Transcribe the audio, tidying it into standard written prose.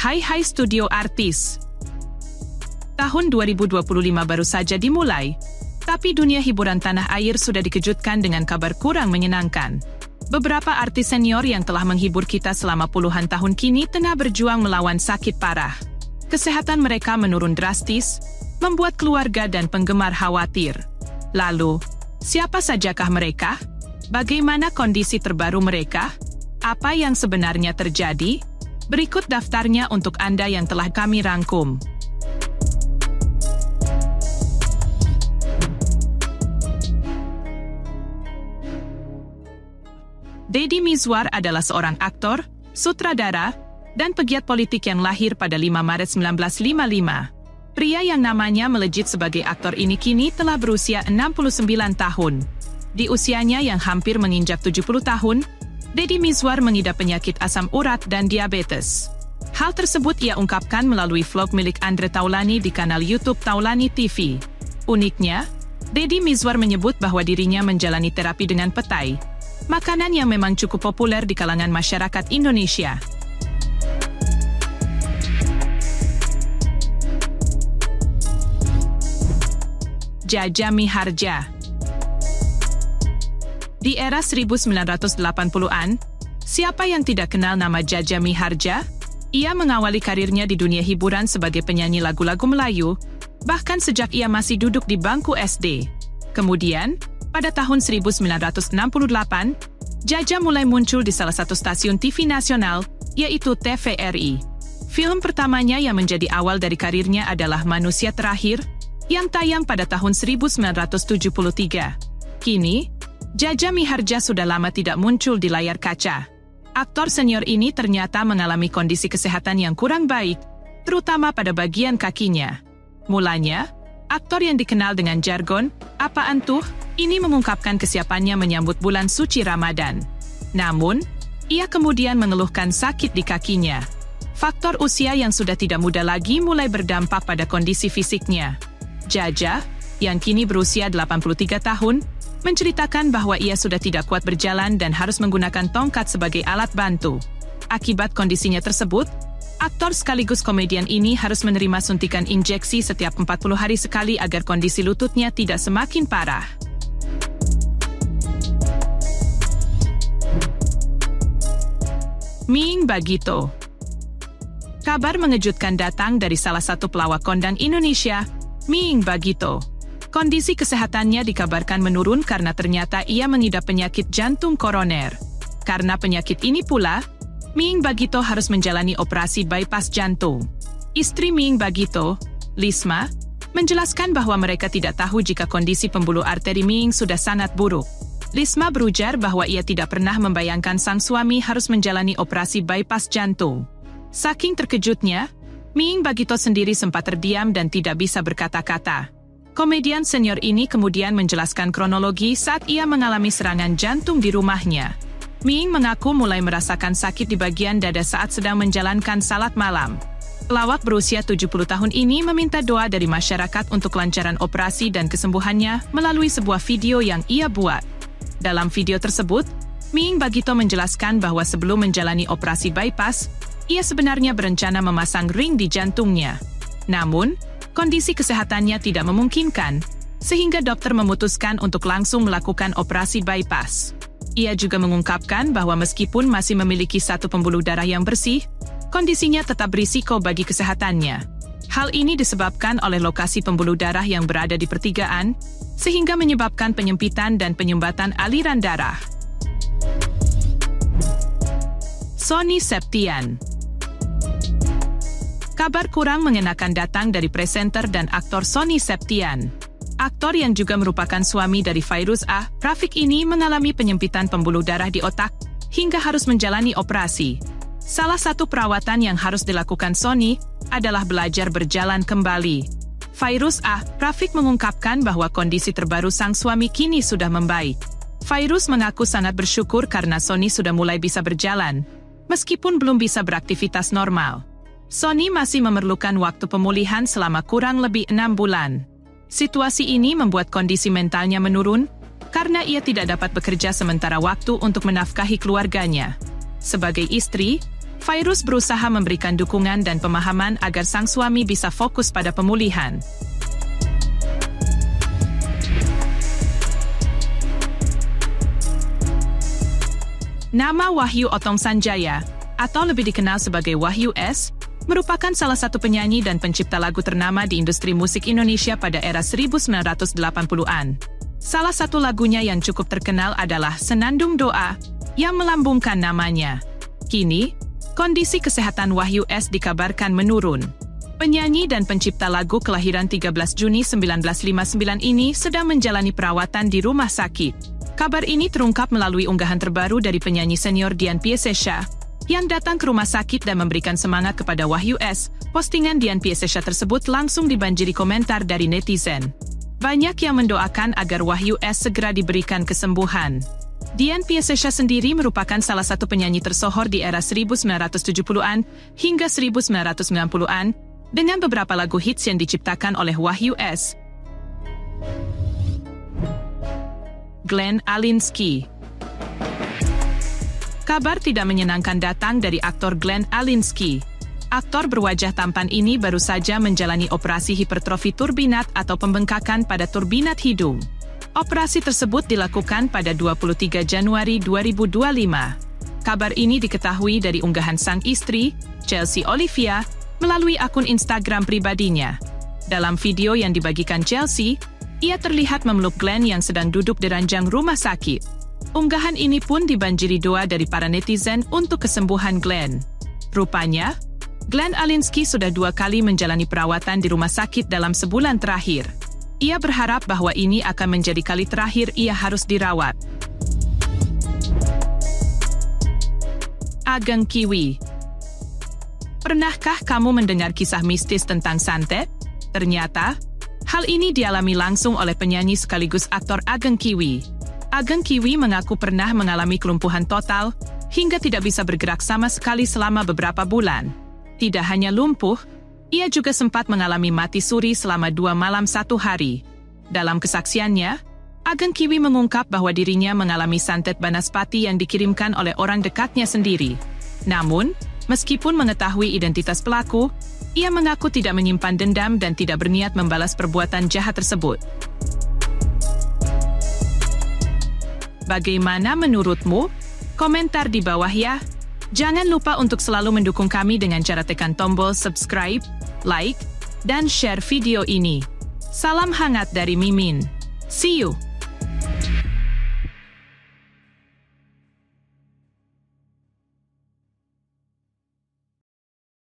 Hai studio artis. Tahun 2025 baru saja dimulai, tapi dunia hiburan tanah air sudah dikejutkan dengan kabar kurang menyenangkan. Beberapa artis senior yang telah menghibur kita selama puluhan tahun kini tengah berjuang melawan sakit parah. Kesehatan mereka menurun drastis, membuat keluarga dan penggemar khawatir. Lalu, siapa sajakah mereka? Bagaimana kondisi terbaru mereka? Apa yang sebenarnya terjadi? Berikut daftarnya untuk Anda yang telah kami rangkum. Deddy Mizwar adalah seorang aktor, sutradara, dan pegiat politik yang lahir pada 5 Maret 1955. Pria yang namanya melejit sebagai aktor ini kini telah berusia 69 tahun. Di usianya yang hampir menginjak 70 tahun, Deddy Mizwar mengidap penyakit asam urat dan diabetes. Hal tersebut ia ungkapkan melalui vlog milik Andre Taulani di kanal YouTube Taulani TV. Uniknya, Deddy Mizwar menyebut bahwa dirinya menjalani terapi dengan petai, makanan yang memang cukup populer di kalangan masyarakat Indonesia. Jaja Mihardja. Di era 1980-an, siapa yang tidak kenal nama Jaja Mihardja? Ia mengawali karirnya di dunia hiburan sebagai penyanyi lagu-lagu Melayu, bahkan sejak ia masih duduk di bangku SD. Kemudian, pada tahun 1968, Jaja mulai muncul di salah satu stasiun TV nasional, yaitu TVRI. Film pertamanya yang menjadi awal dari karirnya adalah Manusia Terakhir, yang tayang pada tahun 1973. Kini, Jaja Mihardja sudah lama tidak muncul di layar kaca. Aktor senior ini ternyata mengalami kondisi kesehatan yang kurang baik, terutama pada bagian kakinya. Mulanya, aktor yang dikenal dengan jargon, "Apaan tuh?" ini mengungkapkan kesiapannya menyambut bulan suci Ramadan. Namun, ia kemudian mengeluhkan sakit di kakinya. Faktor usia yang sudah tidak muda lagi mulai berdampak pada kondisi fisiknya. Jaja, yang kini berusia 83 tahun, menceritakan bahwa ia sudah tidak kuat berjalan dan harus menggunakan tongkat sebagai alat bantu. Akibat kondisinya tersebut, aktor sekaligus komedian ini harus menerima suntikan injeksi setiap 40 hari sekali agar kondisi lututnya tidak semakin parah. Ming Bagito. Kabar mengejutkan datang dari salah satu pelawak kondang Indonesia, Ming Bagito. Kondisi kesehatannya dikabarkan menurun karena ternyata ia mengidap penyakit jantung koroner. Karena penyakit ini pula, Ming Bagito harus menjalani operasi bypass jantung. Istri Ming Bagito, Lisma, menjelaskan bahwa mereka tidak tahu jika kondisi pembuluh arteri Ming sudah sangat buruk. Lisma berujar bahwa ia tidak pernah membayangkan sang suami harus menjalani operasi bypass jantung. Saking terkejutnya, Ming Bagito sendiri sempat terdiam dan tidak bisa berkata-kata. Komedian senior ini kemudian menjelaskan kronologi saat ia mengalami serangan jantung di rumahnya. Ming mengaku mulai merasakan sakit di bagian dada saat sedang menjalankan salat malam. Pelawak berusia 70 tahun ini meminta doa dari masyarakat untuk kelancaran operasi dan kesembuhannya melalui sebuah video yang ia buat. Dalam video tersebut, Ming Bagito menjelaskan bahwa sebelum menjalani operasi bypass, ia sebenarnya berencana memasang ring di jantungnya. Namun, kondisi kesehatannya tidak memungkinkan, sehingga dokter memutuskan untuk langsung melakukan operasi bypass. Ia juga mengungkapkan bahwa meskipun masih memiliki satu pembuluh darah yang bersih, kondisinya tetap berisiko bagi kesehatannya. Hal ini disebabkan oleh lokasi pembuluh darah yang berada di pertigaan, sehingga menyebabkan penyempitan dan penyumbatan aliran darah. Sony Septian. Kabar kurang mengenakan datang dari presenter dan aktor Sony Septian. Aktor yang juga merupakan suami dari Fairuz A. Rafiq ini mengalami penyempitan pembuluh darah di otak hingga harus menjalani operasi. Salah satu perawatan yang harus dilakukan Sony adalah belajar berjalan kembali. Fairuz A. Rafiq mengungkapkan bahwa kondisi terbaru sang suami kini sudah membaik. Fairuz mengaku sangat bersyukur karena Sony sudah mulai bisa berjalan, meskipun belum bisa beraktivitas normal. Sony masih memerlukan waktu pemulihan selama kurang lebih 6 bulan. Situasi ini membuat kondisi mentalnya menurun karena ia tidak dapat bekerja sementara waktu untuk menafkahi keluarganya. Sebagai istri, Fairuz berusaha memberikan dukungan dan pemahaman agar sang suami bisa fokus pada pemulihan. Nama Wahyu Otong Sanjaya, atau lebih dikenal sebagai Wahyu S, merupakan salah satu penyanyi dan pencipta lagu ternama di industri musik Indonesia pada era 1980-an. Salah satu lagunya yang cukup terkenal adalah Senandung Doa, yang melambungkan namanya. Kini, kondisi kesehatan Wahyu S dikabarkan menurun. Penyanyi dan pencipta lagu kelahiran 13 Juni 1959 ini sedang menjalani perawatan di rumah sakit. Kabar ini terungkap melalui unggahan terbaru dari penyanyi senior Dian Piesesha, yang datang ke rumah sakit dan memberikan semangat kepada Wahyu S. Postingan Dian Piesesha tersebut langsung dibanjiri komentar dari netizen. Banyak yang mendoakan agar Wahyu S segera diberikan kesembuhan. Dian Piesesha sendiri merupakan salah satu penyanyi tersohor di era 1970-an hingga 1990-an, dengan beberapa lagu hits yang diciptakan oleh Wahyu S. Glenn Alinsky. Kabar tidak menyenangkan datang dari aktor Glenn Alinsky. Aktor berwajah tampan ini baru saja menjalani operasi hipertrofi turbinat atau pembengkakan pada turbinat hidung. Operasi tersebut dilakukan pada 23 Januari 2025. Kabar ini diketahui dari unggahan sang istri, Chelsea Olivia, melalui akun Instagram pribadinya. Dalam video yang dibagikan Chelsea, ia terlihat memeluk Glenn yang sedang duduk di ranjang rumah sakit. Unggahan ini pun dibanjiri doa dari para netizen untuk kesembuhan Glenn. Rupanya, Glenn Alinsky sudah 2 kali menjalani perawatan di rumah sakit dalam sebulan terakhir. Ia berharap bahwa ini akan menjadi kali terakhir ia harus dirawat. Ageng Kiwi. Pernahkah kamu mendengar kisah mistis tentang santet? Ternyata, hal ini dialami langsung oleh penyanyi sekaligus aktor Ageng Kiwi. Ageng Kiwi mengaku pernah mengalami kelumpuhan total hingga tidak bisa bergerak sama sekali selama beberapa bulan. Tidak hanya lumpuh, ia juga sempat mengalami mati suri selama 2 malam 1 hari. Dalam kesaksiannya, Ageng Kiwi mengungkap bahwa dirinya mengalami santet banaspati yang dikirimkan oleh orang dekatnya sendiri. Namun, meskipun mengetahui identitas pelaku, ia mengaku tidak menyimpan dendam dan tidak berniat membalas perbuatan jahat tersebut. Bagaimana menurutmu? Komentar di bawah ya. Jangan lupa untuk selalu mendukung kami dengan cara tekan tombol subscribe, like, dan share video ini. Salam hangat dari Mimin. See you!